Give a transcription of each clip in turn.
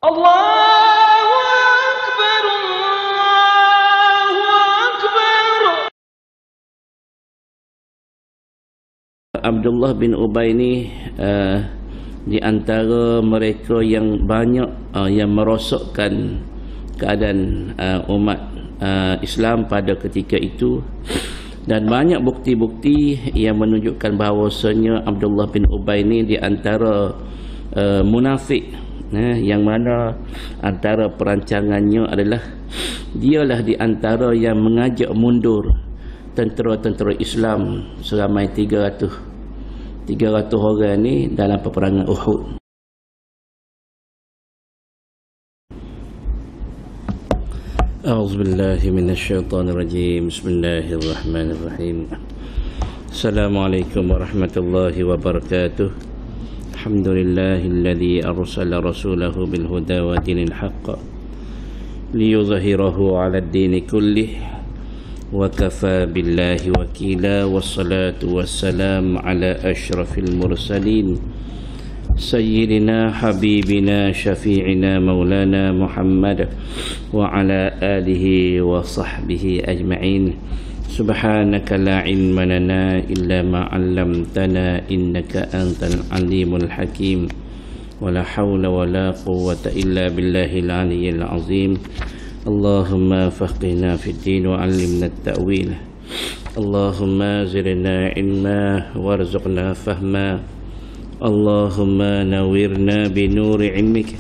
Allahu Akbar, Allahu Akbar. Abdullah bin Ubay ni di antara mereka yang banyak yang merosakkan keadaan umat Islam pada ketika itu, dan banyak bukti-bukti yang menunjukkan bahawasanya Abdullah bin Ubay ni di antara munafik, yang mana antara perancangannya adalah dialah di antara yang mengajak mundur tentera-tentera Islam seramai 300 orang ni dalam peperangan Uhud. A'udzubillahi minasyaitonirrajim. Bismillahirrahmanirrahim. Assalamualaikum warahmatullahi wabarakatuh. Alhamdulillahilladzi arsala rasulahu bil huda wa dinil haqq liyudhhirahu 'alad dini kullih wa kafa billahi wakila. Wassalatu wassalam ala asyrafil mursalin sayyidina habibina syafi'ina maulana Muhammad wa ala alihi wa sahbihi ajma'in. Subhanaka la ilma lana illa ma 'allamtana innaka antal alimul hakim. Wala hawla wala quwwata illa billahil aliyyil azim. Allahumma faqihna fid din wa 'allimna at-ta'wil. Allahumma zidna ilma warzuqna fahma. Allahumma nawwirna bi nuri ilmik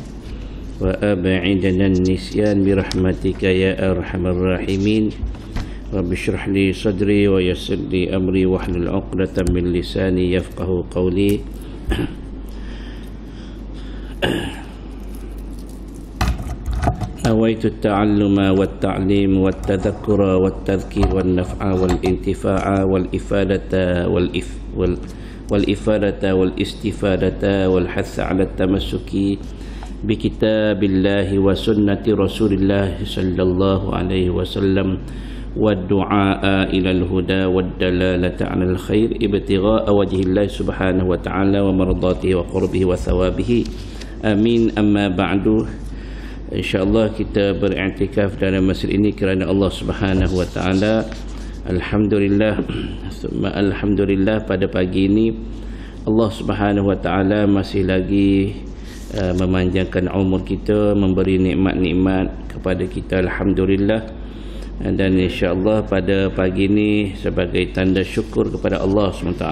wa ab'idna an-nisyan bi rahmatika ya arhamar rahimin. Rabbi shrah li sadri wa yassir li amri wahlul 'uqdatam min lisani yafqahu qawli. Nawaitu at-ta'alluma wat-ta'lim wat-tadhakkura wat-tadhkir wan-naf'a wal-intifa'a wal-ifadata wal-ifadata wal-istifadata wal-hatha 'ala at-tamassuki bi kitabillahi wa sunnati Rasulillah sallallahu alaihi wasallam wad-du'a ila al-huda wad-dalalata 'ala al-khair ibtigha'a wajhillah subhanahu wa ta'ala wa mardatihi wa qurbihi wa thawabihi. Amin. Amma ba'du. InsyaAllah kita beriktikaf dalam masjid ini kerana Allah subhanahu wa ta'ala. Alhamdulillah, alhamdulillah, pada pagi ini Allah subhanahu wa ta'ala masih lagi memanjangkan umur kita, memberi nikmat-nikmat kepada kita. Alhamdulillah. Dan insyaAllah pada pagi ini sebagai tanda syukur kepada Allah SWT,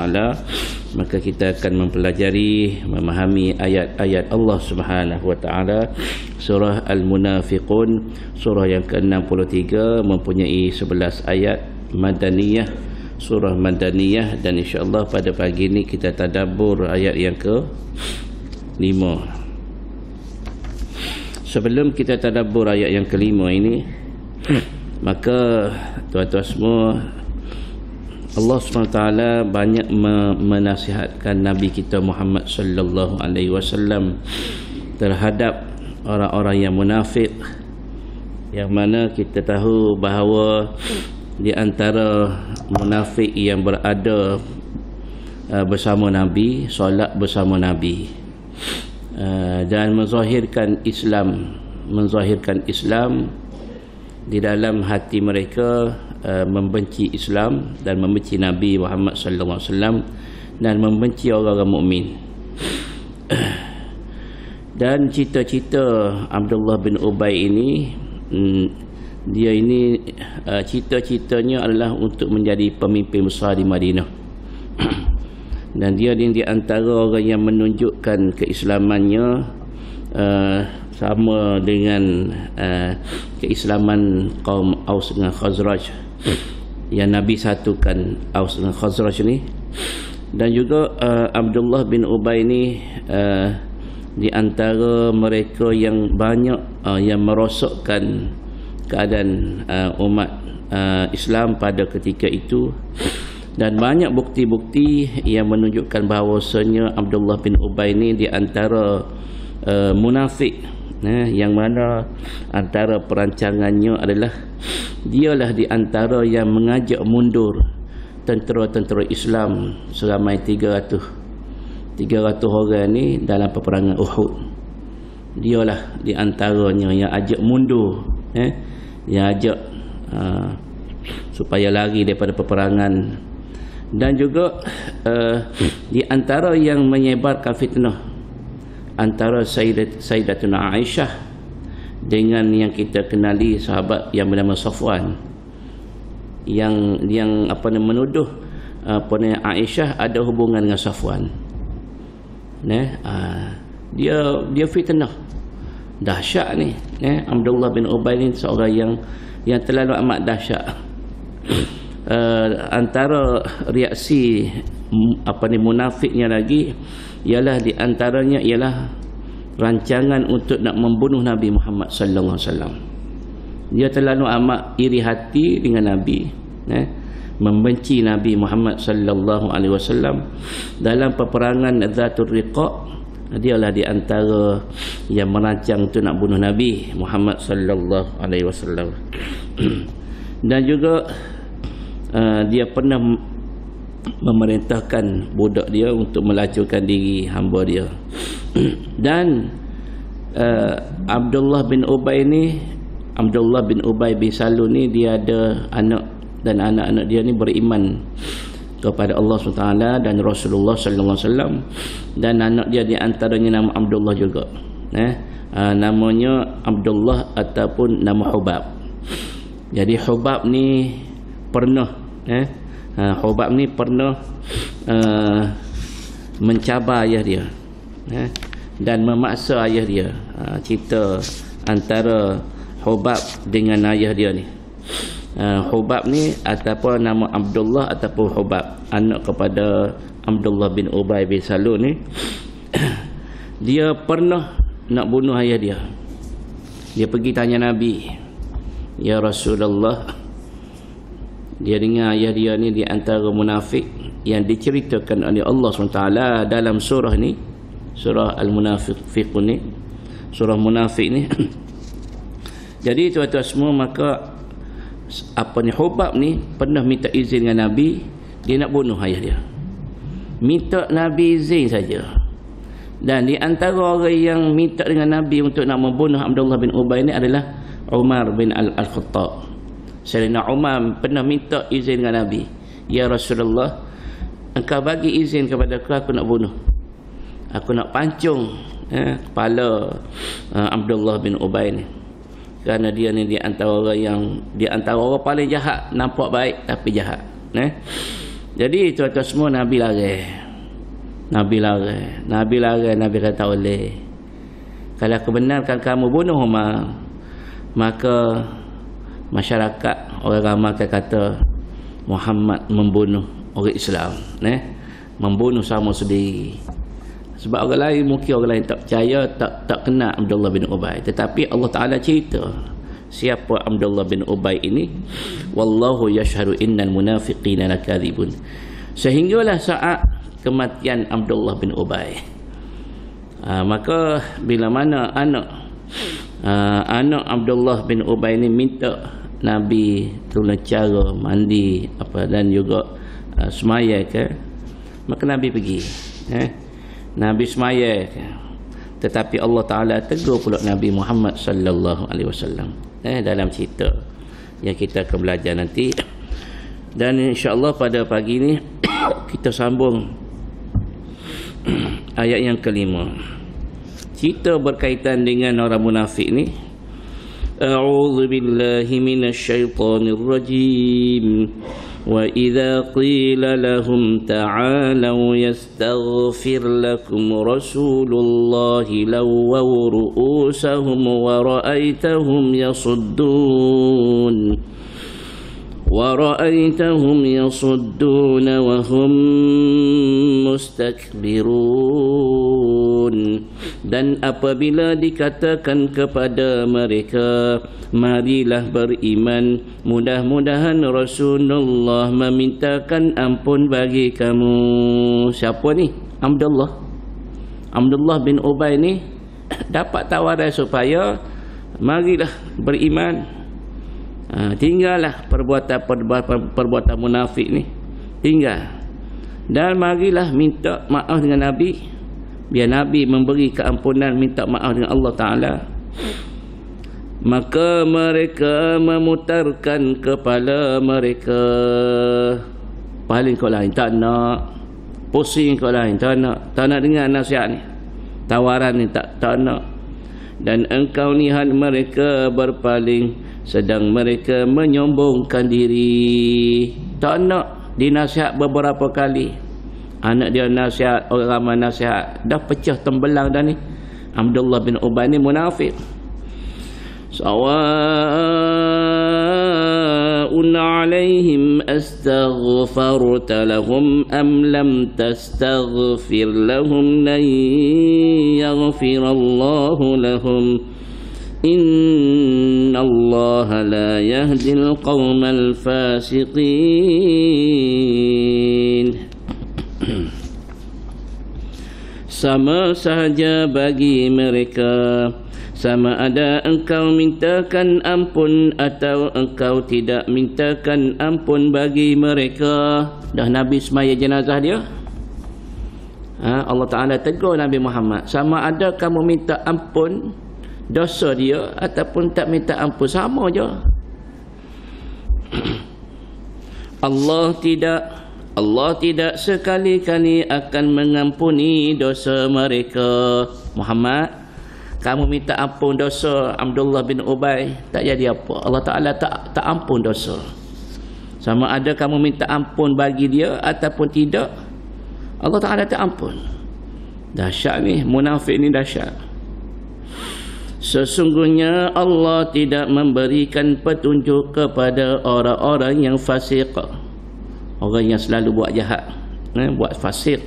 maka kita akan mempelajari, memahami ayat-ayat Allah Subhanahu Wa Taala, surah Al-Munafiqun, surah yang ke-63, mempunyai 11 ayat Madaniyah, surah Madaniyah. Dan insyaAllah pada pagi ini kita tadabbur ayat yang ke-5. Sebelum kita tadabbur ayat yang ke-5 ini, maka tuan-tuan semua, Allah SWT banyak menasihatkan Nabi kita Muhammad sallallahu alaihi wasallam terhadap orang-orang yang munafik, yang mana kita tahu bahawa di antara munafik yang berada bersama Nabi, solat bersama Nabi, dan menzahirkan Islam di dalam hati mereka, membenci Islam dan membenci Nabi Muhammad sallallahu alaihi wasallam dan membenci orang-orang mukmin. Dan cita-cita Abdullah bin Ubay ini, dia ini cita-citanya adalah untuk menjadi pemimpin besar di Madinah. Dan dia di antara orang yang menunjukkan keislamannya sama dengan keislaman kaum Aus dengan Khazraj, yang Nabi satukan Aus dengan Khazraj ni. Dan juga Abdullah bin Ubay ni di antara mereka yang banyak yang merosakkan keadaan umat Islam pada ketika itu, dan banyak bukti-bukti yang menunjukkan bahawasanya Abdullah bin Ubay ni di antara munafik, yang mana antara perancangannya adalah dialah di antara yang mengajak mundur tentera-tentera Islam seramai 300 orang ni dalam peperangan Uhud. dialah di antaranya yang ajak mundur, yang ajak supaya lari daripada peperangan. Dan juga di antara yang menyebarkan fitnah antara Sayyidatuna Aisyah dengan yang kita kenali sahabat yang bernama Safwan, yang menuduh Aisyah ada hubungan dengan Safwan. Dia fitnah dahsyat ni. Abdullah bin Ubay ni seorang yang terlalu amat dahsyat. Antara reaksi munafiknya lagi ialah di antaranya ialah rancangan untuk nak membunuh Nabi Muhammad sallallahu alaihi wasallam. Dia terlalu amat iri hati dengan Nabi, membenci Nabi Muhammad sallallahu alaihi wasallam. Dalam peperangan Zatul Riqa, dialah di antara yang merancang untuk nak bunuh Nabi Muhammad sallallahu alaihi wasallam. Dan juga dia pernah memerintahkan budak dia untuk melacurkan diri hamba dia. Dan Abdullah bin Ubay bin Salul ni, dia ada anak, dan anak-anak dia ni beriman kepada Allah SWT dan Rasulullah sallallahu alaihi wasallam. Dan anak dia di antaranya nama Abdullah juga, namanya Abdullah ataupun nama Hubab. Jadi Hubab ni pernah mencabar ayah dia, dan memaksa ayah dia. Cerita antara Hubab dengan ayah dia ni. Hubab ni ataupun nama Abdullah ataupun Hubab, anak kepada Abdullah bin Ubay bin Salul ni, dia pernah nak bunuh ayah dia. Dia pergi tanya Nabi, "Ya Rasulullah," dia dengar ayah dia ni di antara munafik yang diceritakan oleh Allah SWT dalam surah ni, surah Al-Munafiqun ni, surah munafik ni. Jadi tuan-tuan semua, maka Hubab ni pernah minta izin dengan Nabi, dia nak bunuh ayah dia. Minta Nabi izin saja. Dan di antara orang yang minta dengan Nabi untuk nak membunuh Abdullah bin Ubay ni adalah Umar bin Al-Khattab. Sayyidina Umar pernah minta izin dengan Nabi, "Ya Rasulullah, engkau bagi izin kepada aku nak bunuh. Aku nak pancung kepala Abdullah bin Ubay ni. Kerana dia ni di antara orang paling jahat, nampak baik tapi jahat." Jadi tuan-tuan semua, Nabi lari. Nabi kata, "Oleh, kalau aku benarkan kamu bunuh Umar, maka masyarakat orang ramai akan kata Muhammad membunuh orang Islam, membunuh sama sendiri." Sebab orang lain, mungkin orang lain tak percaya, tak kenal Abdullah bin Ubay. Tetapi Allah Ta'ala cerita siapa Abdullah bin Ubay ini. "Wallahu yashhadu innal munafiqina lakadzibun." Sehinggalah saat kematian Abdullah bin Ubay, maka bila mana anak Abdullah bin Ubay ni minta Nabi tolong cara mandi dan juga semaya maka Nabi pergi. Nabi semaya, tetapi Allah Ta'ala tegur pula Nabi Muhammad sallallahu alaihi wasallam dalam cerita yang kita akan belajar nanti. Dan insya-Allah pada pagi ni kita sambung ayat yang kelima. Cerita berkaitan dengan orang munafik ni. A'udzu billahi minasyaitonir rajim. Wa idza qila lahum ta'alu yastaghfir lakum rasulullahi lawaw ru'usahum wa ra'aitahum yasuddun wa hum mustakbirun. Dan apabila dikatakan kepada mereka, marilah beriman, mudah-mudahan Rasulullah memintakan ampun bagi kamu. Siapa ni? Abdullah bin Ubay ni dapat tawaran supaya marilah beriman, tinggallah perbuatan munafik ni, tinggal, dan marilah minta maaf dengan Nabi, biar Nabi memberi keampunan, minta maaf dengan Allah Ta'ala. Maka mereka memutarkan kepala mereka. Paling kau lain tak nak, pusing kau lain tak nak dengar nasihat ni, tawaran ni tak nak. Dan engkau lihat mereka berpaling sedang mereka menyombongkan diri. Tak nak dinasihat beberapa kali. Anak dia nasihat, orang ramai nasihat, dah pecah tembelang dah ni. Abdullah bin Ubay ni munafik. Sawa'un 'alaihim astaghfarta lahum am lam tastaghfir lahum lan yaghfirallahu lahum innallaha la yahdil qaumal fasiqin. Sama sahaja bagi mereka, sama ada engkau mintakan ampun atau engkau tidak mintakan ampun bagi mereka. Dah Nabi semaya jenazah dia, Allah Ta'ala tegur Nabi Muhammad, sama ada kamu minta ampun dosa dia ataupun tak minta ampun, sama je. Allah tidak sekali-kali akan mengampuni dosa mereka. Muhammad, kamu minta ampun dosa Abdullah bin Ubay, tak jadi apa. Allah Ta'ala tak ampun dosa. Sama ada kamu minta ampun bagi dia ataupun tidak, Allah Ta'ala tak ampun. Dahsyat ni, munafik ni dahsyat. Sesungguhnya Allah tidak memberikan petunjuk kepada orang-orang yang fasik, orang yang selalu buat jahat, buat fasik,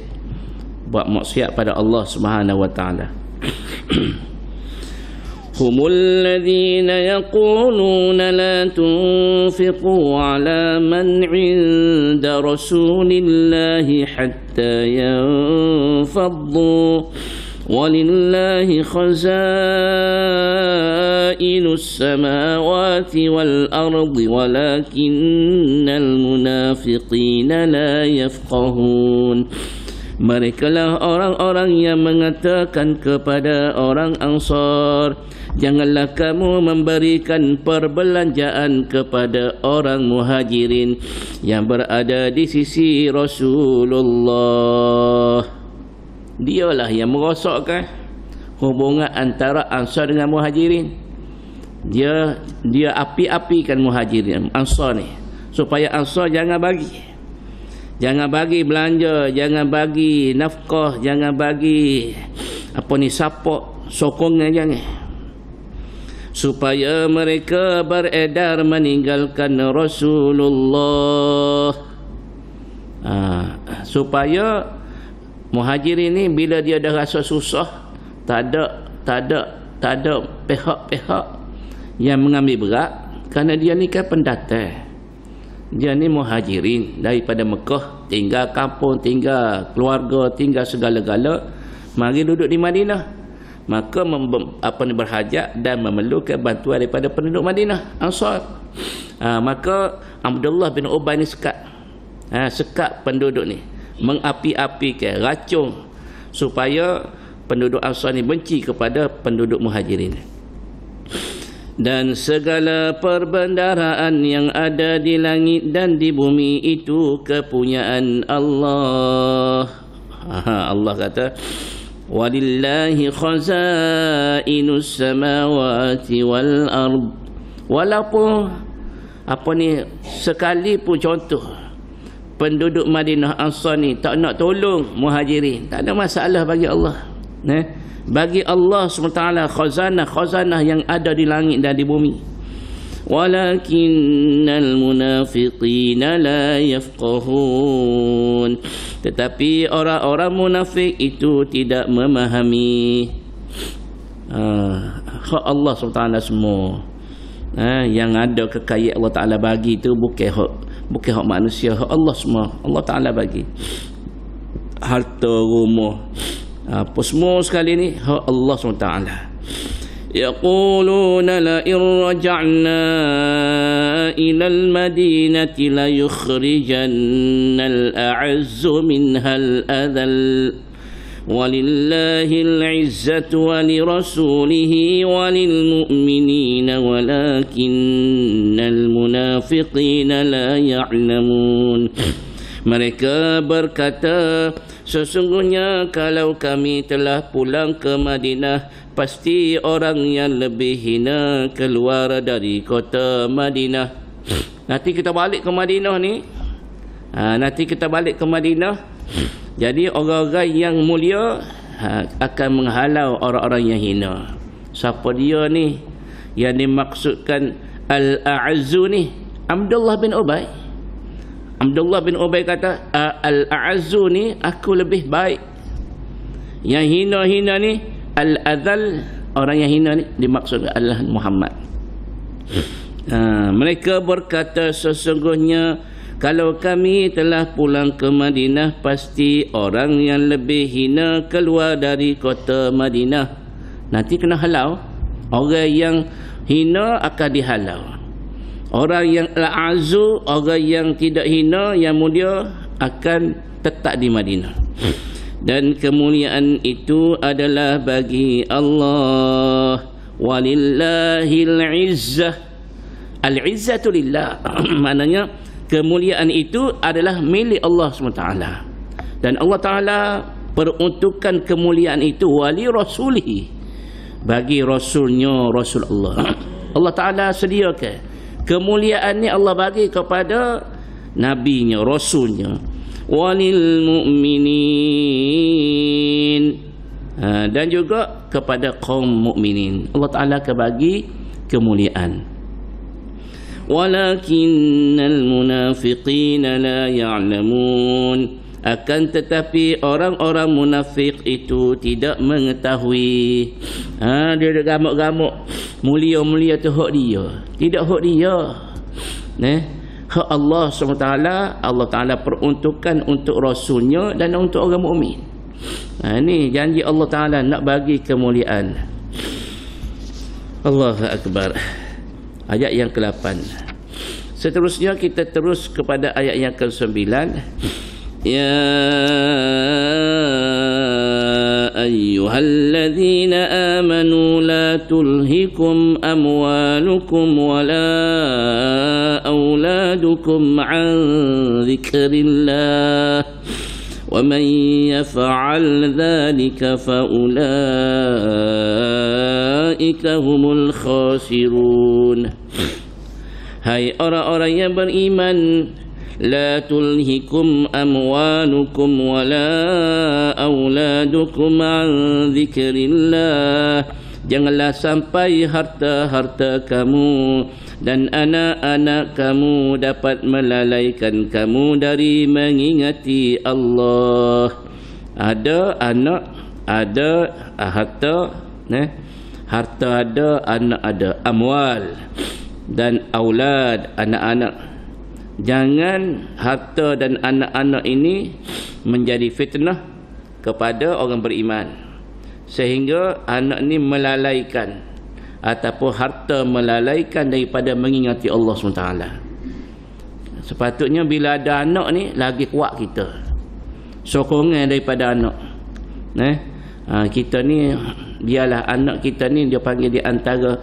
buat maksiat pada Allah Subhanahu wa Ta'ala. Humul ladzina yaquluna la tunfiqu ala man 'inda rasulillahi hatta yanfaddu walillahi khazainus samawati wal ardi walakinnal munafiqina la yafqahun. Mereka lah orang-orang yang mengatakan kepada orang Ansar, janganlah kamu memberikan perbelanjaan kepada orang Muhajirin yang berada di sisi Rasulullah. Dialah yang merosakkan hubungan antara Ansar dengan Muhajirin. Dia api-apikan Muhajirin, Ansar ni, supaya Ansar jangan bagi belanja, jangan bagi nafkah, jangan bagi support, sokongan, jangan, supaya mereka beredar meninggalkan Rasulullah. Supaya Muhajirin ni bila dia dah rasa susah, tak ada pihak-pihak yang mengambil berat, kerana dia ni kan pendatang. Dia ni Muhajirin daripada Mekah, tinggal kampung, tinggal keluarga, tinggal segala-gala, mari duduk di Madinah. Maka berhajat dan memerlukan bantuan daripada penduduk Madinah, Ansar. Maka Abdullah bin Ubay ni sekat penduduk ni, mengapi-apikan, racun, supaya penduduk Ansar ni benci kepada penduduk Muhajirin. Dan segala perbendaharaan yang ada di langit dan di bumi itu kepunyaan Allah. Allah kata, walillahi khazainus samawati wal ard. Walaupun sekalipun contoh penduduk Madinah Ansar ni tak nak tolong Muhajirin, tak ada masalah bagi Allah. Bagi Allah SWT khazanah yang ada di langit dan di bumi. Walakinnal munafiqina la yafqahun. Tetapi orang-orang munafik itu tidak memahami hak Allah SWT semua. Yang ada kekayaan Allah Ta'ala bagi itu bukan hak manusia, hak Allah semua. Allah Ta'ala bagi harta, rumah, apa semua sekali ni hak Allah SWT. Yaquluna la irja'na ila al-madinati la yukhrijanna al-a'azzu minha al-adhal walillahil izzatu wa lirasulihi wa lil mu'minina walakinnal munafiqina la ya'lamun. Mereka berkata, sesungguhnya kalau kami telah pulang ke Madinah, pasti orang yang lebih hina keluar dari kota Madinah. Nanti kita balik ke Madinah ni, nanti kita balik ke Madinah. Jadi orang-orang yang mulia akan menghalau orang-orang yang hina. Siapa dia ni? Yang dimaksudkan Al-A'azzu ni Abdullah bin Ubay. Abdullah bin Ubay kata, Al-A'azzu ni aku lebih baik. Yang hina-hina ni Al-Adhal, orang yang hina ni dimaksudkan adalah Muhammad. Mereka berkata, sesungguhnya kalau kami telah pulang ke Madinah, pasti orang yang lebih hina keluar dari kota Madinah. Nanti kena halau. Orang yang hina akan dihalau. Orang yang al-azu, orang yang tidak hina, yang mulia, akan tetap di Madinah. Dan kemuliaan itu adalah bagi Allah. Walillahil izzah. Al-izzatu lillah. Maknanya kemuliaan itu adalah milik Allah SWT. Dan Allah Ta'ala peruntukkan kemuliaan itu wali rasulihi, bagi rasulnya, Rasul Allah. Allah Ta'ala sediakan kemuliaan ni, Allah bagi kepada nabinya, rasulnya. Walil mu'minin, dan juga kepada kaum mukminin. Allah Ta'ala akan bagi kemuliaan. Walakinnal munafiqina la ya'lamun, akan tetapi orang-orang munafik itu tidak mengetahui. Dia gamuk-gamuk mulia-mulia tu hak dia, tidak hak dia. Hak Allah SWT, Allah Ta'ala peruntukkan untuk rasulnya dan untuk orang mukmin. Ini janji Allah Ta'ala nak bagi kemuliaan. Allahu Akbar. Ayat yang ke-8. Seterusnya kita terus kepada ayat yang ke-9. Ya ayyuhalladzina amanu la tulhikum amwalukum wala auladukum an dzikrillah wa man yaf'al dzalika fa ulaika humul khasirun. Hai orang-orang yang beriman, la tulhikum amwalukum wala auladukum an dzikrillah, janganlah sampai harta-harta kamu dan anak-anak kamu dapat melalaikan kamu dari mengingati Allah. Ada anak, ada harta, harta ada, anak ada, amwal dan aulad, anak-anak. Jangan harta dan anak-anak ini menjadi fitnah kepada orang beriman, sehingga anak ini melalaikan ataupun harta melalaikan daripada mengingati Allah SWT. Sepatutnya bila ada anak ni lagi kuat kita, sokongan daripada anak. Kita ni, biarlah anak kita ni dia panggil di antara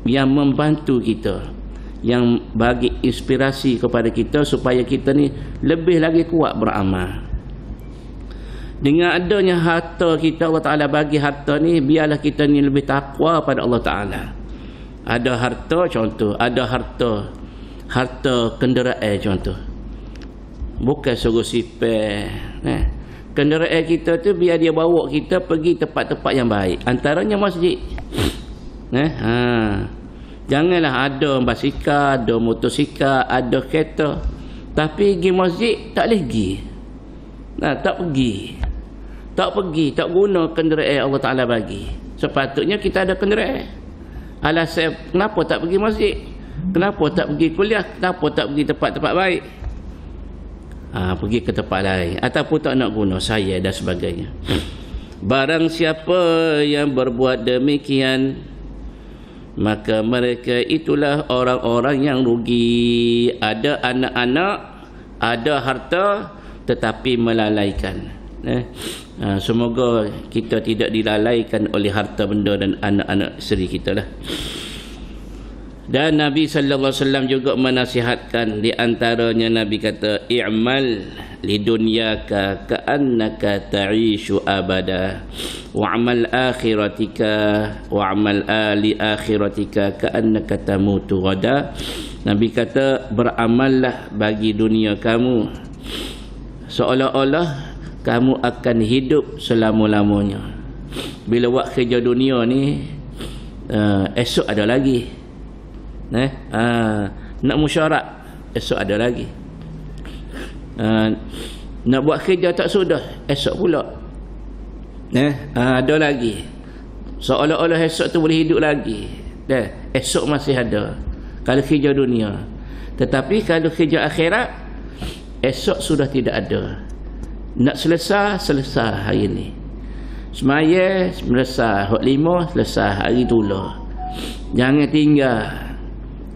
yang membantu kita, yang bagi inspirasi kepada kita supaya kita ni lebih lagi kuat beramal. Dengan adanya harta kita, Allah Ta'ala bagi harta ni, biarlah kita ni lebih takwa pada Allah Ta'ala. Ada harta, contoh, ada harta kenderaan contoh, bukan suruh sipir. Kenderaan kita tu biar dia bawa kita pergi tempat-tempat yang baik, antaranya masjid. Janganlah ada basikal, ada motosikal, ada kereta, tapi pergi masjid tak boleh pergi. Tak pergi, tak guna kenderaan Allah Ta'ala bagi. Sepatutnya kita ada kenderaan. Alasan kenapa tak pergi masjid, kenapa tak pergi kuliah, kenapa tak pergi tempat-tempat baik, pergi ke tempat lain, ataupun tak nak guna saya dan sebagainya. Barang siapa yang berbuat demikian, maka mereka itulah orang-orang yang rugi. Ada anak-anak, ada harta, tetapi melalaikan. Semoga kita tidak dilalaikan oleh harta benda dan anak-anak isteri kita lah. Dan Nabi sallallahu alaihi wasallam juga menasihatkan, di antaranya Nabi kata, i'mal lidunyaka ka'annaka ta'ishu abada wa'amal akhiratika wa'amal li akhiratika ka'annaka tamutu ghada. Nabi kata, beramallah bagi dunia kamu seolah-olah kamu akan hidup selama-lamanya. Bila buat kerja dunia ni, esok ada lagi. Nak musyarat, esok ada lagi. Nak buat kerja tak sudah, esok pula ada lagi. Seolah-olah esok tu boleh hidup lagi. Esok masih ada kalau kerja dunia. Tetapi kalau kerja akhirat, esok sudah tidak ada. Nak selesai hari ni. Semaya selesai, hak 5 selesai hari tu lah. Jangan tinggal.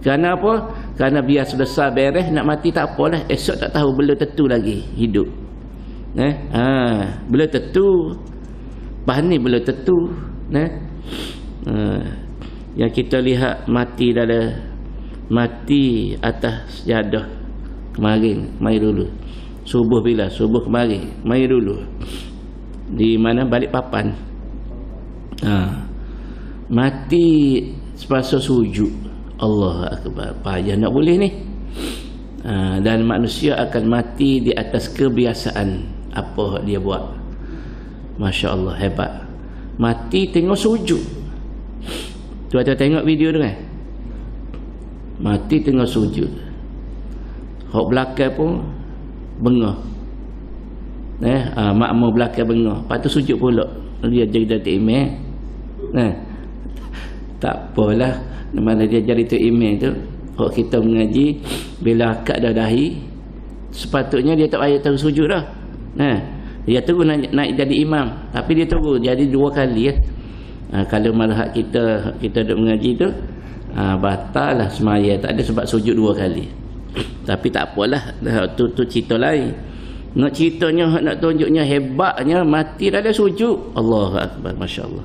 Kerana apa? Kerana biar selesai beres, nak mati tak apalah, esok tak tahu, belum tentu lagi hidup. Belum tentu. Pas ni belum tentu. Yang kita lihat mati atas sejadah kemarin, mari dulu. Subuh bila? Subuh kemarin, mari dulu. Di mana? Balikpapan. Mati sepasal sujud. Allah Akbar, payah nak boleh ni. Dan manusia akan mati di atas kebiasaan apa dia buat. Masya Allah, hebat. Mati tengok sujud. Tuan-tuan tengok video tu kan, mati tengok sujud. Hak belakang pun bengah. Makmum belakang bengah, lepas tu sujud pula. Dia jadi datuk imam. Tak apalah, mana dia jadi tu imam tu. Kalau kita mengaji, bila akad dah dahi, sepatutnya dia tak payah tahu sujud dah. Dia terus naik jadi imam, tapi dia terus jadi 2 kali ya. Kalau mazhab kita duk mengaji tu, batal lah semaya, tak ada sebab sujud 2 kali. Tapi tak apalah, tu cerita lain. Nak ceritanya, nak tunjuknya hebatnya mati dah ada sujud. Allahu Akbar, masya-Allah.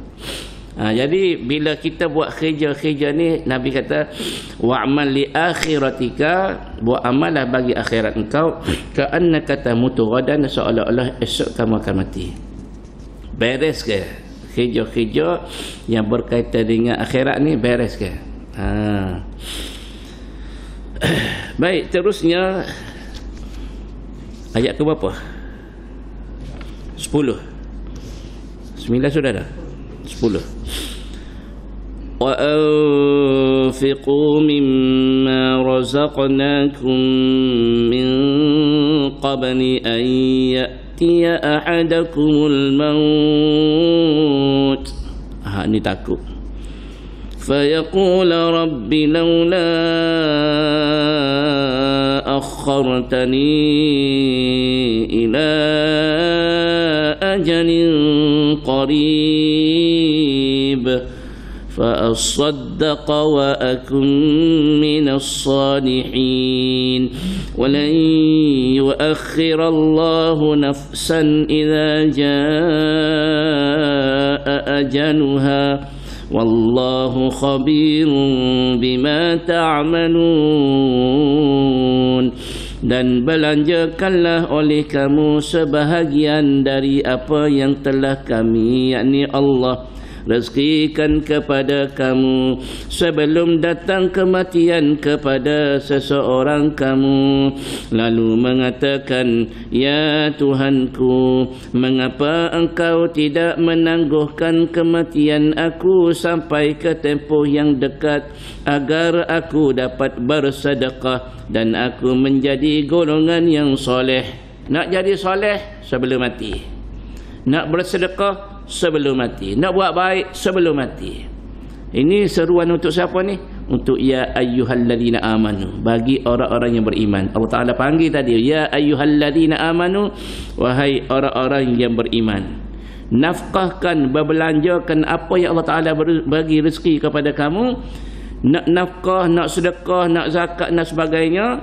Jadi bila kita buat kerja-kerja ni, Nabi kata, wa'amal li akhiratika, buat amalah bagi akhirat engkau, ka'annaka tamutu ghadan, seolah-olah esok kamu akan mati. Beres ke kerja-kerja yang berkaitan dengan akhirat ni? Beres ke? Baik, terusnya ayat ke berapa? 10. 9 sudah dah? 10. وَأَنْفِقُوا مِمَّا رَزَقْنَاكُمْ مِنْ قَبْلِ أَنْ يَأْتِيَ أَحَدَكُمُ الْمَوْتُ. Ini takut. فَيَقُولَ رَبِّ لَوْلَا أَخَّرْتَنِي إِلَى أَجَلٍ قَرِيبٍ فأصدق وأكن من الصالحين ولن يؤخر الله نفسا إذا جاء أجلها والله خبير بما تعملون. Dan belanjakanlah oleh kamu sebahagian dari apa yang telah kami, yakni Allah, rezekikan kepada kamu sebelum datang kematian kepada seseorang kamu, lalu mengatakan, ya Tuhanku, mengapa engkau tidak menangguhkan kematian aku sampai ke tempoh yang dekat, agar aku dapat bersedekah dan aku menjadi golongan yang soleh. Nak jadi soleh sebelum mati, nak bersedekah sebelum mati, nak buat baik sebelum mati. Ini seruan untuk siapa ni? Untuk ya ayyuhalladzina amanu, bagi orang-orang yang beriman. Allah Ta'ala panggil tadi, ya ayyuhalladzina amanu, wahai orang-orang yang beriman, nafkahkan, berbelanjakan apa yang Allah Ta'ala bagi rezeki kepada kamu. Nak nafkah, nak sedekah, nak zakat, nak sebagainya,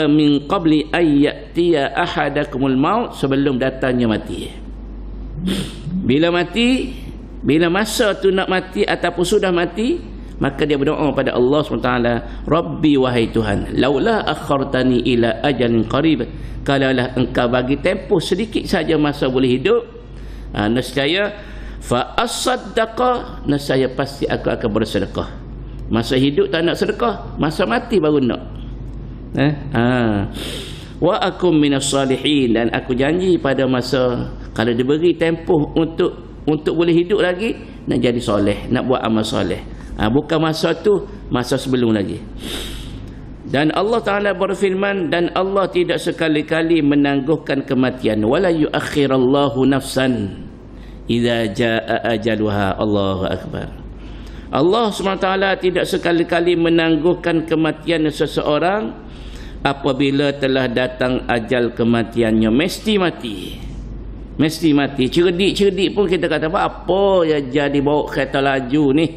min qabli ay ya'tiya ahadakumul maut, sebelum datangnya mati. Bila masa tu nak mati ataupun sudah mati, maka dia berdoa pada Allah SWT, Rabbi, wahai Tuhan, laula akhartani ila ajalin qarib, kalaulah engkau bagi tempoh sedikit saja masa boleh hidup, nescaya fa as-saddaqa, nescaya pasti aku akan bersedekah. Masa hidup tak nak sedekah, masa mati baru nak. Wa akum minas salihin, dan aku janji pada masa kalau diberi tempoh untuk boleh hidup lagi, nak jadi soleh, nak buat amal soleh. Bukan masa tu, masa sebelum lagi. Dan Allah Ta'ala berfirman, dan Allah tidak sekali-kali menangguhkan kematian, wala yuakhirallahu nafsan idza jaa ajaluha. Allahu akbar. Allah SWT tidak sekali-kali menangguhkan kematian seseorang apabila telah datang ajal kematiannya. Mesti mati. Mesti mati. Cerdik-cerdik pun kita kata, apa ya jadi bawa kereta laju ni?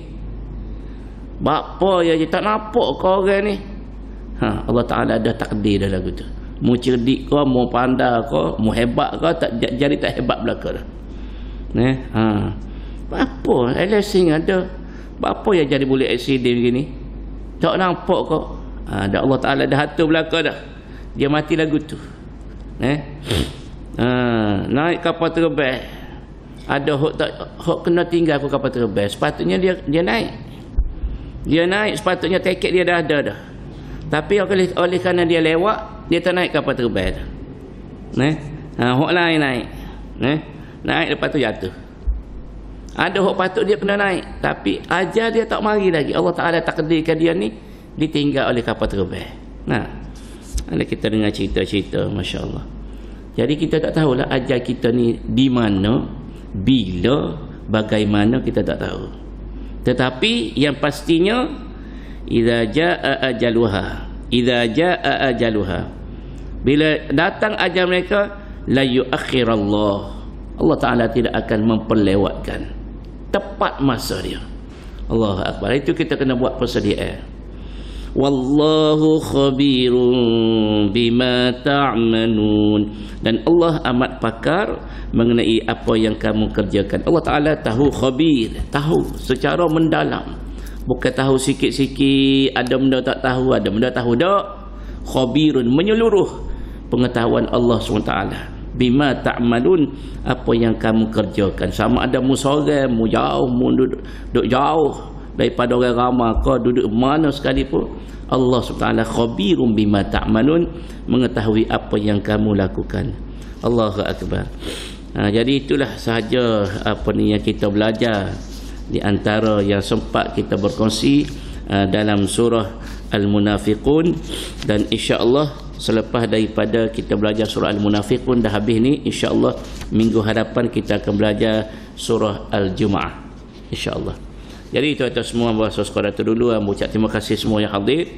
Apa ya tak nampak kau orang ni? Allah Ta'ala ada takdir dah lagu tu. Mu cerdik kau, mu pandai kau, mu hebat kau, tak jadi tak hebat belaka dah. Apa LSing ada? Apa yang jadi boleh aksiden begini? Tak nampak kau. Dah Allah Ta'ala dah atur belaka dah. Dia mati lagu tu. Naik kapal terbang. Ada hok kena tinggal ke kapal terbang. Sepatutnya dia naik. Dia naik, sepatutnya tiket dia dah ada dah. Tapi oleh kerana dia lewat, dia tak naik kapal terbang dah. Hok lain naik. Naik lepas tu jatuh. Ada hok patut dia kena naik, tapi ajal dia tak mari lagi. Allah Ta'ala takdirkan dia ni ditinggal oleh kapal terbang. Ada kita dengar cerita-cerita, Masya Allah. Jadi kita tak tahulah ajal kita ni di mana, bila, bagaimana, kita tak tahu. Tetapi yang pastinya, idza jaa ajaluha, bila datang ajal mereka, la yuakhirallah, Allah Ta'ala tidak akan memperlewatkan, tepat masa dia. Allahu akbar. Itu kita kena buat persediaan. Wallahu khabirun bima ta'malun, dan Allah amat pakar mengenai apa yang kamu kerjakan. Allah Ta'ala tahu, khabir, tahu secara mendalam, bukan tahu sikit-sikit, ada benda tak tahu, ada benda tahu. Tak, khabirun, menyeluruh pengetahuan Allah SWT. Bima ta'malun, apa yang kamu kerjakan. Sama ada mu sorang, mu jauh, mu duduk jauh daripada orang ramai, kau duduk mana sekalipun, Allah SWT khabirum bima ta'malun, mengetahui apa yang kamu lakukan. Allahu akbar. Jadi itulah sahaja apa ni yang kita belajar di antara yang sempat kita berkongsi dalam surah Al-Munafiqun. Dan insya-Allah selepas daripada kita belajar surah Al-Munafiqun dah habis ni, insya-Allah minggu hadapan kita akan belajar surah Al-Jumu'ah, insya-Allah. Jadi itu atas semua bahasa sekolah itu dulu. Mengucap terima kasih semua yang hadir.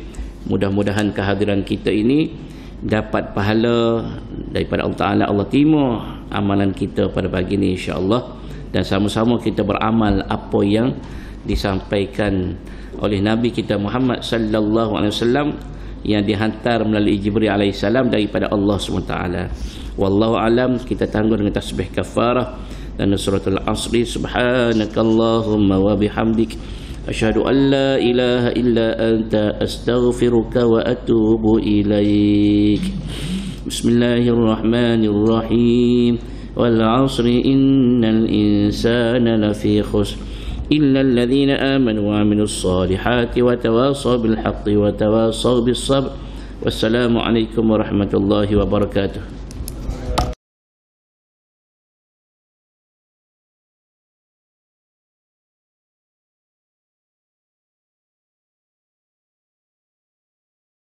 Mudah-mudahan kehadiran kita ini dapat pahala daripada Allah Ta'ala. Allah terima amalan kita pada pagi ini, insya-Allah. Dan sama-sama kita beramal apa yang disampaikan oleh Nabi kita Muhammad sallallahu alaihi wasallam yang dihantar melalui Jibril alaihissalam daripada Allah SWT. Wallahu alam. Kita tangguh dengan tasbih kafarah dan suratul asri. Subhanakallahumma wa bihamdik, asyhadu an la ilaha illa anta, astaghfiruka wa atubu ilaik. Bismillahirrahmanirrahim. Wal asri innal insana lafi khusr illa alladhina amanu wa amilus salihati wa tawasaw bil haqqi wa tawasaw bis sabr. Wassalamu alaikum warahmatullahi wabarakatuh.